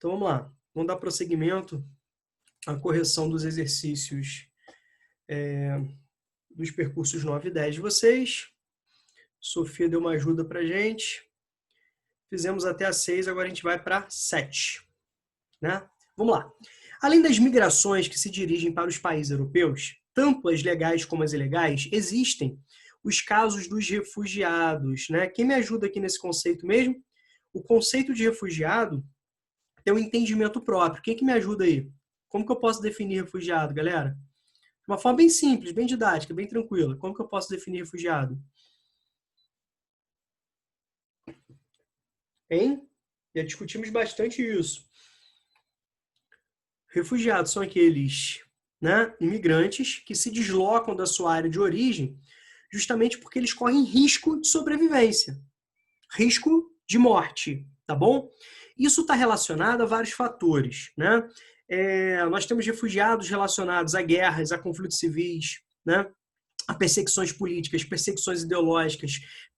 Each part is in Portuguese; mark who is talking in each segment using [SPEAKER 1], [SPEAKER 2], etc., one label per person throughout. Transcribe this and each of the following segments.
[SPEAKER 1] Então vamos lá. Vamos dar prosseguimento à correção dos exercícios dos percursos 9 e 10 de vocês. Sofia deu uma ajuda para a gente. Fizemos até a 6, agora a gente vai para 7. Né? Vamos lá. Além das migrações que se dirigem para os países europeus, tanto as legais como as ilegais, existem os casos dos refugiados. Né? Quem me ajuda aqui nesse conceito mesmo? O conceito de refugiado tem um entendimento próprio. Quem que me ajuda aí? Como que eu posso definir refugiado, galera? De uma forma bem simples, bem didática, bem tranquila. Como que eu posso definir refugiado? Hein? Já discutimos bastante isso. Refugiados são aqueles, né, imigrantes que se deslocam da sua área de origem justamente porque eles correm risco de sobrevivência, risco de morte, tá bom? Isso está relacionado a vários fatores, né? Nós temos refugiados relacionados a guerras, a conflitos civis, né? A perseguições políticas, perseguições ideológicas,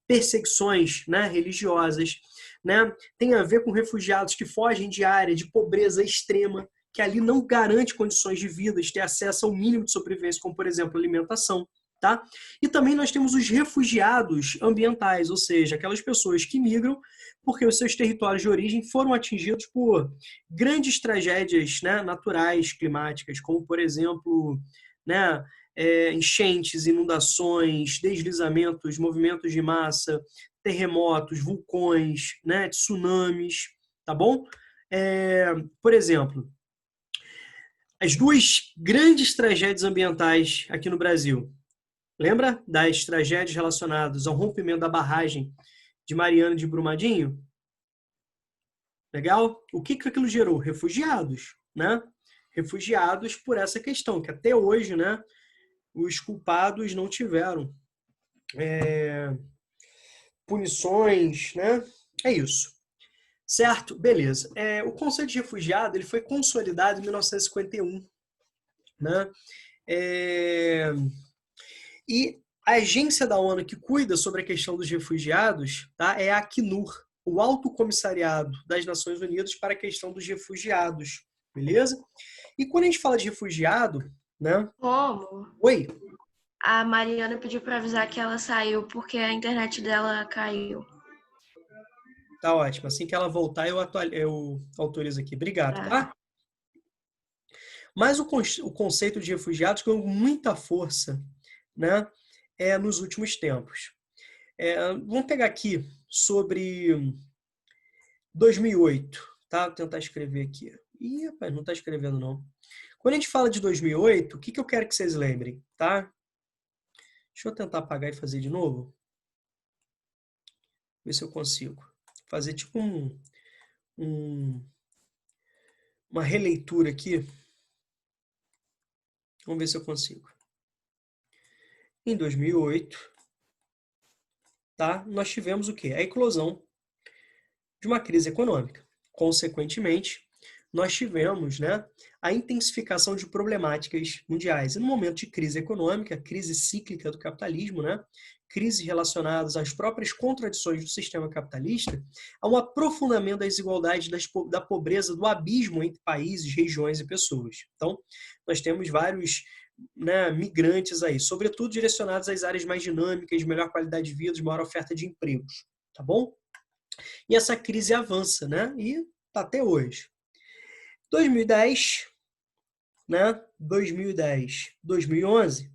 [SPEAKER 1] perseguições, né, religiosas, né? Tem a ver com refugiados que fogem de área de pobreza extrema, que ali não garante condições de vida, de ter acesso ao mínimo de sobrevivência, como, por exemplo, alimentação. Tá? E também nós temos os refugiados ambientais, ou seja, aquelas pessoas que migram porque os seus territórios de origem foram atingidos por grandes tragédias, né, naturais, climáticas, como, por exemplo, né, enchentes, inundações, deslizamentos, movimentos de massa, terremotos, vulcões, né, tsunamis, tá bom? Por exemplo, as duas grandes tragédias ambientais aqui no Brasil. Lembra das tragédias relacionadas ao rompimento da barragem de Mariana de Brumadinho? Legal? O que aquilo gerou? Refugiados, né? Refugiados por essa questão, que até hoje, né, os culpados não tiveram punições, né? É isso. Certo? Beleza. O conceito de refugiado ele foi consolidado em 1951, né? E a agência da ONU que cuida sobre a questão dos refugiados, tá, é a Acnur, o Alto Comissariado das Nações Unidas para a questão dos refugiados, beleza? E quando a gente fala de refugiado, né?
[SPEAKER 2] Como?
[SPEAKER 1] Oi?
[SPEAKER 2] A Mariana pediu para avisar que ela saiu porque a internet dela caiu.
[SPEAKER 1] Tá ótimo. Assim que ela voltar, eu autorizo aqui. Obrigado, tá? Mas o conceito de refugiados ganhou muita força, né, nos últimos tempos. Vamos pegar aqui sobre 2008, tá? Vou tentar escrever aqui. Ih, rapaz, não está escrevendo não. Quando a gente fala de 2008, o que eu quero que vocês lembrem, tá? Deixa eu tentar apagar e fazer de novo. Ver se eu consigo. Fazer tipo uma releitura aqui. Vamos ver se eu consigo. Em 2008, tá? Nós tivemos o quê? A eclosão de uma crise econômica. Consequentemente, nós tivemos, né, a intensificação de problemáticas mundiais. E no momento de crise econômica, crise cíclica do capitalismo, né, crises relacionadas às próprias contradições do sistema capitalista, há um aprofundamento das desigualdades, da pobreza, do abismo entre países, regiões e pessoas. Então, nós temos vários, né, migrantes aí, sobretudo direcionados às áreas mais dinâmicas, de melhor qualidade de vida, de maior oferta de empregos. Tá bom? E essa crise avança, né? E tá até hoje. 2010, né? 2010, 2011,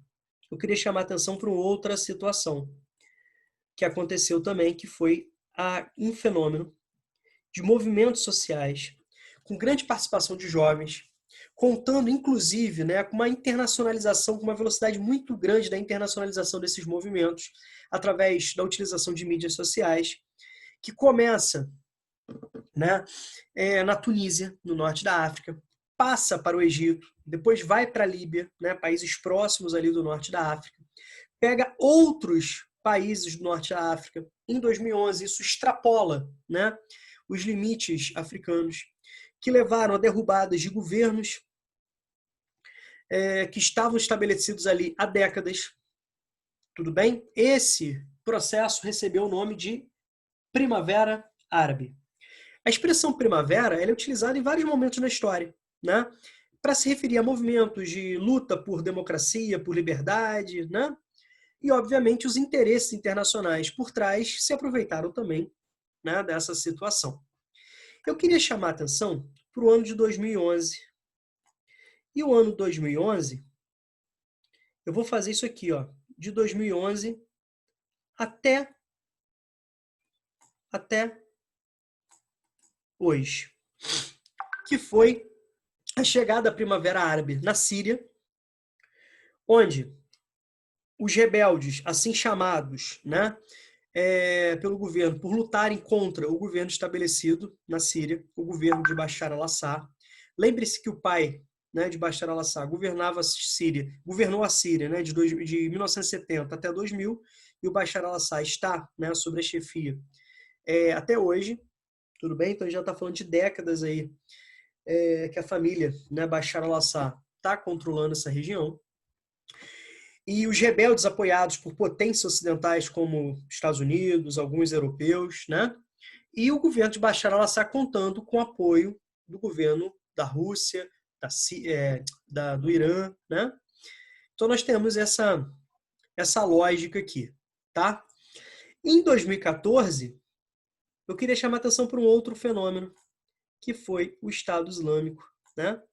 [SPEAKER 1] eu queria chamar a atenção para uma outra situação que aconteceu também, que foi um fenômeno de movimentos sociais com grande participação de jovens, contando, inclusive, né, com uma internacionalização, com uma velocidade muito grande da internacionalização desses movimentos, através da utilização de mídias sociais, que começa, né, na Tunísia, no norte da África, passa para o Egito, depois vai para a Líbia, né, países próximos ali do norte da África, pega outros países do norte da África. Em 2011, isso extrapola, né, os limites africanos, que levaram a derrubadas de governos que estavam estabelecidos ali há décadas. Tudo bem? Esse processo recebeu o nome de Primavera Árabe. A expressão primavera ela é utilizada em vários momentos na história, né? Para se referir a movimentos de luta por democracia, por liberdade, né? E, obviamente, os interesses internacionais por trás se aproveitaram também, né, dessa situação. Eu queria chamar a atenção para o ano de 2011. E o ano 2011, eu vou fazer isso aqui, ó, de 2011 até hoje, que foi a chegada da Primavera Árabe na Síria, onde os rebeldes, assim chamados, né, pelo governo, por lutarem contra o governo estabelecido na Síria, o governo de Bashar al-Assad. Lembre-se que o pai, né, de Bashar al-Assad governou a Síria, né, de 1970 até 2000, e o Bashar al-Assad está, né, sobre a chefia até hoje, tudo bem? Então já está falando de décadas aí que a família, né, Bashar al-Assad está controlando essa região. E os rebeldes apoiados por potências ocidentais como Estados Unidos, alguns europeus, né? E o governo de Bashar al-Assad contando com o apoio do governo da Rússia, do Irã, né? Então nós temos essa lógica aqui, tá? Em 2014, eu queria chamar a atenção para um outro fenômeno, que foi o Estado Islâmico, né?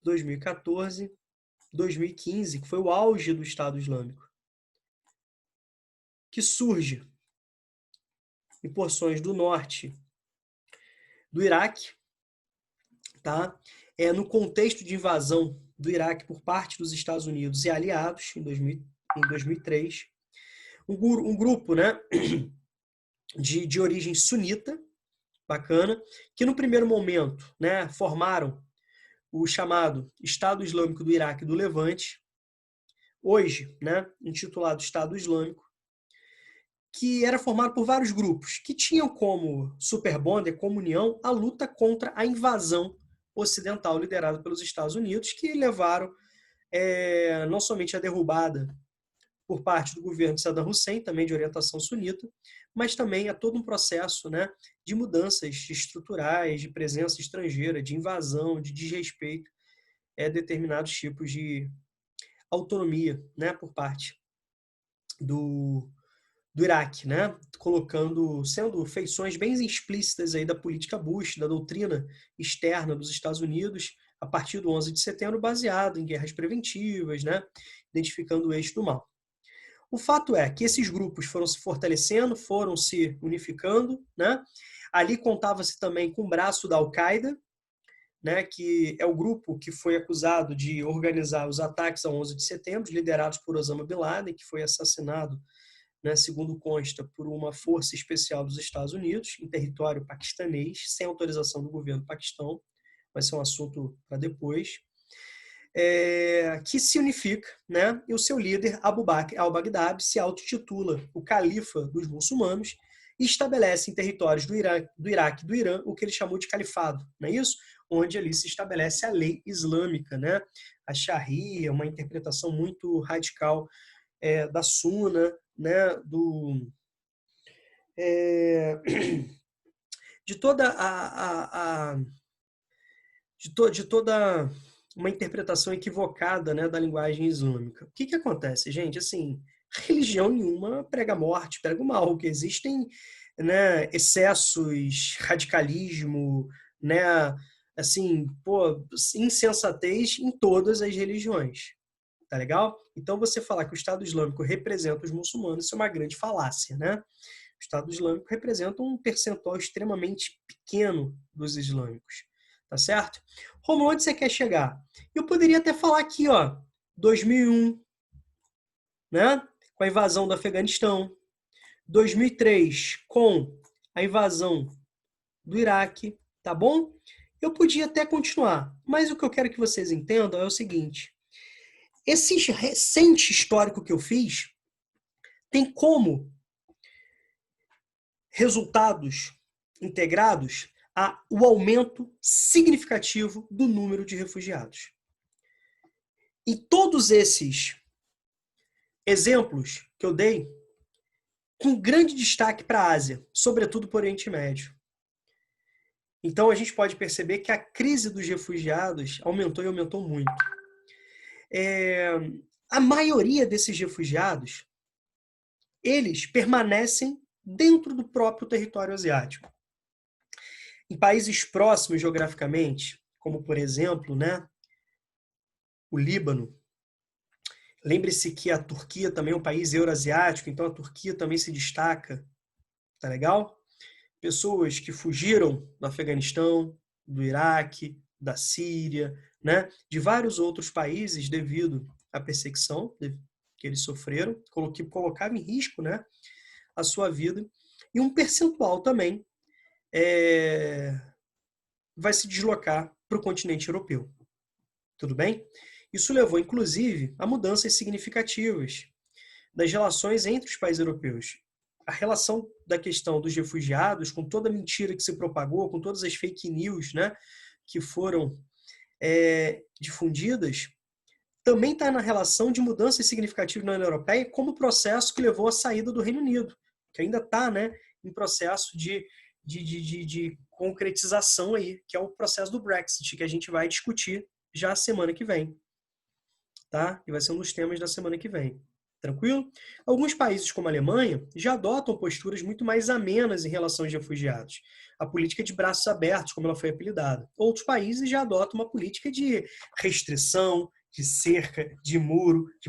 [SPEAKER 1] 2014, 2015, que foi o auge do Estado Islâmico, que surge em porções do norte do Iraque, tá? No contexto de invasão do Iraque por parte dos Estados Unidos e aliados, em 2003. Um grupo, né, de origem sunita, bacana, que no primeiro momento, né, formaram o chamado Estado Islâmico do Iraque e do Levante, hoje, né, intitulado Estado Islâmico, que era formado por vários grupos, que tinham como superbonder, como união, a luta contra a invasão ocidental liderada pelos Estados Unidos, que levaram não somente a derrubada por parte do governo de Saddam Hussein, também de orientação sunita, mas também a todo um processo, né, de mudanças estruturais, de presença estrangeira, de invasão, de desrespeito a determinados tipos de autonomia, né, por parte do Iraque, né? Sendo feições bem explícitas aí da política Bush, da doutrina externa dos Estados Unidos, a partir do 11 de setembro, baseado em guerras preventivas, né? Identificando o eixo do mal. O fato é que esses grupos foram se fortalecendo, foram se unificando, né? Ali contava-se também com o braço da Al-Qaeda, né? Que é o grupo que foi acusado de organizar os ataques ao 11 de setembro, liderados por Osama Bin Laden, que foi assassinado, né, segundo consta, por uma força especial dos Estados Unidos, em território paquistanês, sem autorização do governo do Paquistão, vai ser um assunto para depois, que se unifica, né, e o seu líder, Abu Bakr al-Baghdadi, se autotitula o califa dos muçulmanos e estabelece em territórios do Iraque e do Irã o que ele chamou de califado, não é isso? Onde ali se estabelece a lei islâmica, né? A Sharia, uma interpretação muito radical da Suna, né, de toda uma interpretação equivocada, né, da linguagem islâmica. O que acontece, gente? Assim, religião nenhuma prega morte, prega o mal, que existem, né, excessos, radicalismo, né, assim, insensatez em todas as religiões. Tá legal? Então, você falar que o Estado Islâmico representa os muçulmanos, isso é uma grande falácia, né? O Estado Islâmico representa um percentual extremamente pequeno dos islâmicos, tá certo? Romulo, onde você quer chegar? Eu poderia até falar aqui, ó, 2001, né? Com a invasão do Afeganistão, 2003, com a invasão do Iraque, tá bom? Eu podia até continuar, mas o que eu quero que vocês entendam é o seguinte: esse recente histórico que eu fiz tem como resultados integrados o aumento significativo do número de refugiados. E todos esses exemplos que eu dei, com grande destaque para a Ásia, sobretudo para o Oriente Médio. Então, a gente pode perceber que a crise dos refugiados aumentou e aumentou muito. A maioria desses refugiados, eles permanecem dentro do próprio território asiático. Em países próximos geograficamente, como, por exemplo, né, o Líbano. Lembre-se que a Turquia também é um país euroasiático, então a Turquia também se destaca. Tá legal? Pessoas que fugiram do Afeganistão, do Iraque, da Síria, né, de vários outros países devido à perseguição que eles sofreram, que colocava em risco, né, a sua vida. E um percentual também vai se deslocar para o continente europeu. Tudo bem? Isso levou, inclusive, a mudanças significativas das relações entre os países europeus. A relação da questão dos refugiados, com toda a mentira que se propagou, com todas as fake news, né, que foram difundidas, também está na relação de mudanças significativas na União Europeia, como o processo que levou à saída do Reino Unido, que ainda está, né, em processo de concretização aí, que é o processo do Brexit, que a gente vai discutir já a semana que vem. Tá? E vai ser um dos temas da semana que vem. Tranquilo? Alguns países, como a Alemanha, já adotam posturas muito mais amenas em relação aos refugiados. A política de braços abertos, como ela foi apelidada. Outros países já adotam uma política de restrição, de cerca, de muro, de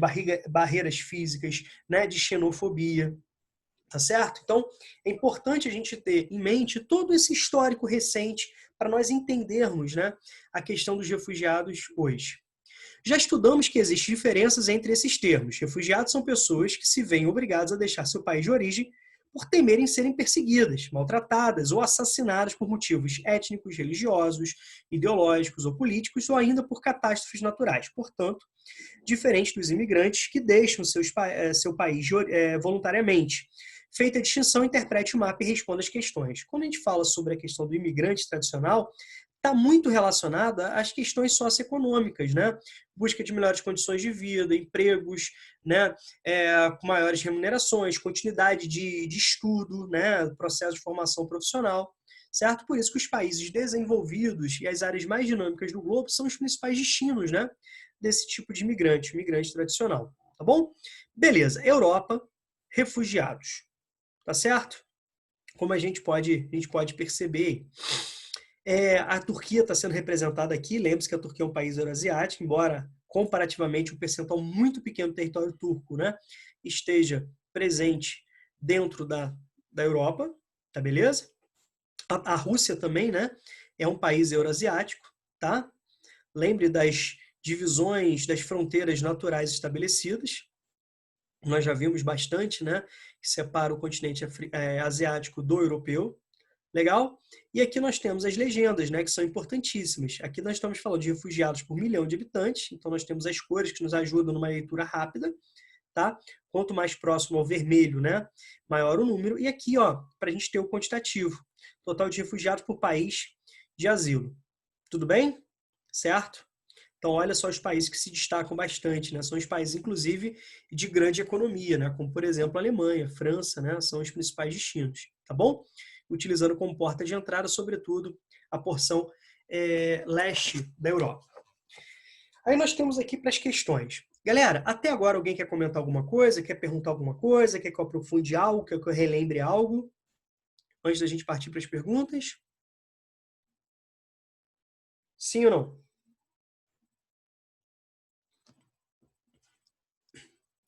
[SPEAKER 1] barreiras físicas, né, de xenofobia. Tá certo? Então, é importante a gente ter em mente todo esse histórico recente para nós entendermos, né, a questão dos refugiados hoje. Já estudamos que existem diferenças entre esses termos. Refugiados são pessoas que se veem obrigadas a deixar seu país de origem por temerem serem perseguidas, maltratadas ou assassinadas por motivos étnicos, religiosos, ideológicos ou políticos, ou ainda por catástrofes naturais. Portanto, diferente dos imigrantes que deixam seu país voluntariamente. Feita a distinção, interprete o mapa e responda as questões. Quando a gente fala sobre a questão do imigrante tradicional, está muito relacionada às questões socioeconômicas, né? Busca de melhores condições de vida, empregos, né, com maiores remunerações, continuidade de estudo, né, processo de formação profissional, certo? Por isso que os países desenvolvidos e as áreas mais dinâmicas do globo são os principais destinos, né, desse tipo de imigrante tradicional, tá bom? Beleza, Europa, refugiados, tá certo? Como a gente pode perceber, a Turquia está sendo representada aqui. Lembre-se que a Turquia é um país euroasiático, embora comparativamente um percentual muito pequeno do território turco, né, esteja presente dentro da Europa, tá beleza? A Rússia também, né, é um país euroasiático, tá? Lembre das divisões das fronteiras naturais estabelecidas. Nós já vimos bastante, né, que separa o continente asiático do europeu. Legal? E aqui nós temos as legendas, né, que são importantíssimas. Aqui nós estamos falando de refugiados por 1 milhão de habitantes, então nós temos as cores que nos ajudam numa leitura rápida, tá? Quanto mais próximo ao vermelho, né, maior o número. E aqui, ó, para a gente ter o quantitativo, total de refugiados por país de asilo. Tudo bem? Certo? Então, olha só os países que se destacam bastante, né? São os países, inclusive, de grande economia, né? Como, por exemplo, a Alemanha, a França, né? São os principais destinos, tá bom? Utilizando como porta de entrada, sobretudo, a porção leste da Europa. Aí nós temos aqui para as questões. Galera, até agora alguém quer comentar alguma coisa? Quer perguntar alguma coisa? Quer que eu aprofunde algo? Quer que eu relembre algo? Antes da gente partir para as perguntas? Sim ou não?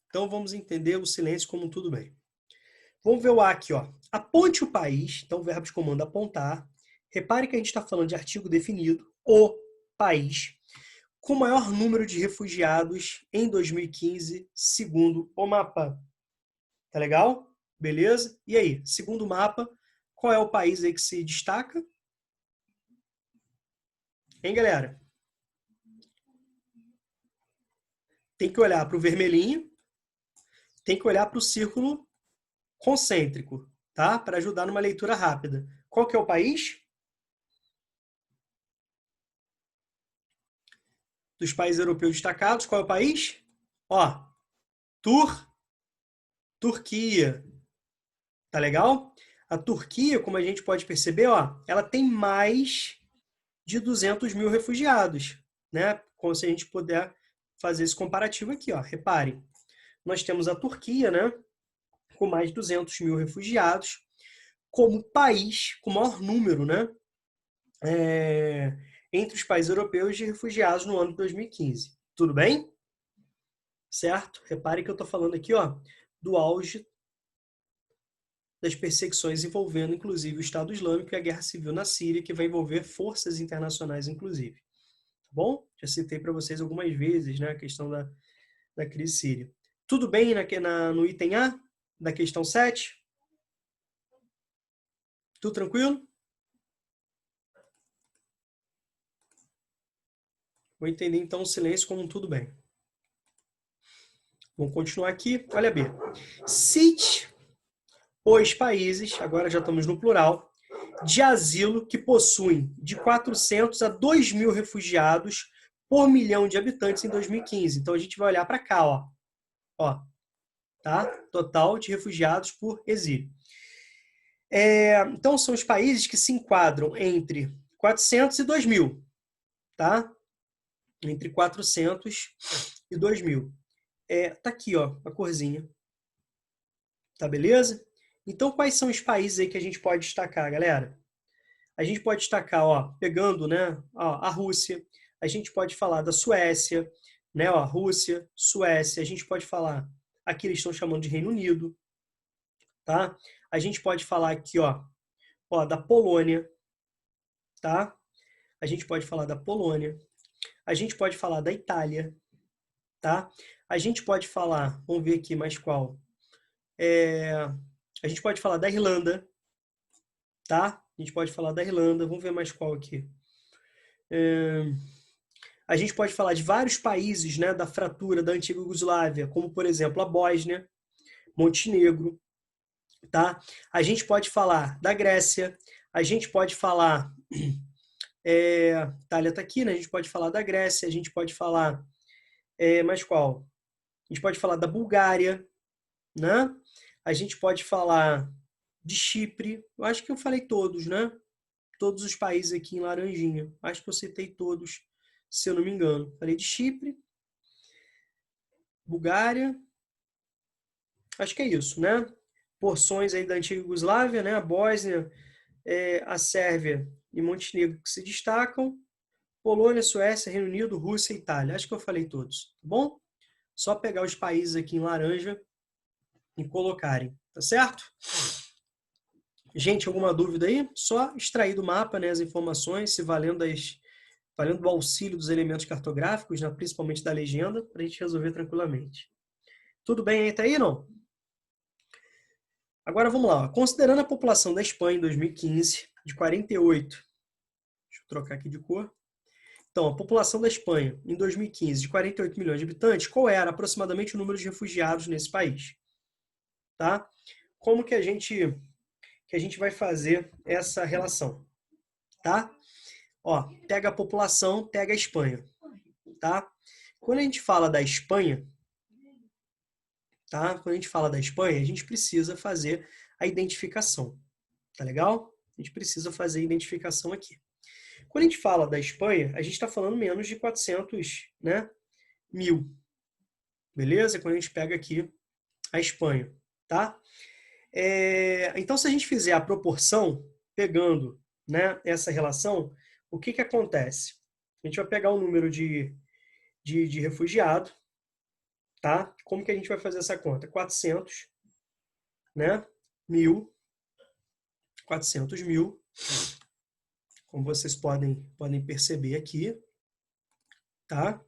[SPEAKER 1] Então vamos entender o silêncio como tudo bem. Vamos ver o A aqui, ó. Aponte o país, então o verbo de comando apontar. Repare que a gente está falando de artigo definido, o país, com o maior número de refugiados em 2015, segundo o mapa. Tá legal? Beleza? E aí, segundo o mapa, qual é o país aí que se destaca? Hein, galera? Tem que olhar para o vermelhinho, tem que olhar para o círculo concêntrico, tá? Para ajudar numa leitura rápida. Qual que é o país? Dos países europeus destacados, qual é o país? Ó, Turquia. Tá legal? A Turquia, como a gente pode perceber, ó, ela tem mais de 200 mil refugiados, né? Como se a gente puder fazer esse comparativo aqui, ó. Reparem, nós temos a Turquia, né? Com mais de 200 mil refugiados, como país com maior número, né? Entre os países europeus de refugiados no ano de 2015. Tudo bem? Certo? Reparem que eu estou falando aqui, ó, do auge das perseguições envolvendo, inclusive, o Estado Islâmico e a guerra civil na Síria, que vai envolver forças internacionais, inclusive. Tá bom? Já citei para vocês algumas vezes, né, a questão da crise síria. Tudo bem no item A da questão 7? Tudo tranquilo? Vou entender, então, o silêncio como tudo bem. Vamos continuar aqui. Olha B. Cite os países, agora já estamos no plural, de asilo que possuem de 400 a 2 mil refugiados por milhão de habitantes em 2015. Então, a gente vai olhar para cá, ó. Ó, tá? Total de refugiados por exílio. Então, são os países que se enquadram entre 400 e 2 mil, tá? Entre 400 e 2 mil. Tá aqui, ó, a corzinha. Tá beleza? Então, quais são os países aí que a gente pode destacar, galera? A gente pode destacar, ó, pegando, né, ó, a Rússia, a gente pode falar da Suécia, né, ó, Rússia, Suécia, a gente pode falar, aqui eles estão chamando de Reino Unido, tá? A gente pode falar aqui, ó, da Polônia, tá? A gente pode falar da Polônia, a gente pode falar da Itália, tá? A gente pode falar, vamos ver aqui mais qual. A gente pode falar da Irlanda, tá? A gente pode falar da Irlanda, vamos ver mais qual aqui. A gente pode falar de vários países, né, da fratura da antiga Iugoslávia, como, por exemplo, a Bósnia, Montenegro, tá? A gente pode falar da Grécia, a gente pode falar... Itália está aqui, né? A gente pode falar da Grécia, a gente pode falar... mais qual? A gente pode falar da Bulgária, né? A gente pode falar de Chipre. Eu acho que eu falei todos, né? Todos os países aqui em laranjinha. Acho que eu citei todos, se eu não me engano. Falei de Chipre, Bulgária. Acho que é isso, né? Porções aí da antiga Iugoslávia, né? A Bósnia, a Sérvia e Montenegro que se destacam. Polônia, Suécia, Reino Unido, Rússia e Itália. Acho que eu falei todos, tá bom? Só pegar os países aqui em laranja e colocarem, tá certo? Gente, alguma dúvida aí? Só extrair do mapa, né, as informações, se valendo do auxílio dos elementos cartográficos, né, principalmente da legenda, para a gente resolver tranquilamente. Tudo bem aí, tá aí, não? Agora vamos lá. Ó. Considerando a população da Espanha em 2015, de 48, deixa eu trocar aqui de cor. Então, a população da Espanha em 2015, de 48 milhões de habitantes, qual era aproximadamente o número de refugiados nesse país? Tá? Como que a gente vai fazer essa relação? Tá? Ó, pega a população, pega a Espanha. Tá? Quando a gente fala da Espanha, tá? Quando a gente fala da Espanha, a gente precisa fazer a identificação. Tá legal? A gente precisa fazer a identificação aqui. Quando a gente fala da Espanha, a gente está falando menos de 400, né, mil. Beleza? Quando a gente pega aqui a Espanha, tá? Então, se a gente fizer a proporção, pegando, né, essa relação, o que acontece? A gente vai pegar o número de refugiado, tá? Como que a gente vai fazer essa conta? 400, né? 400 mil, como vocês podem perceber aqui, tá?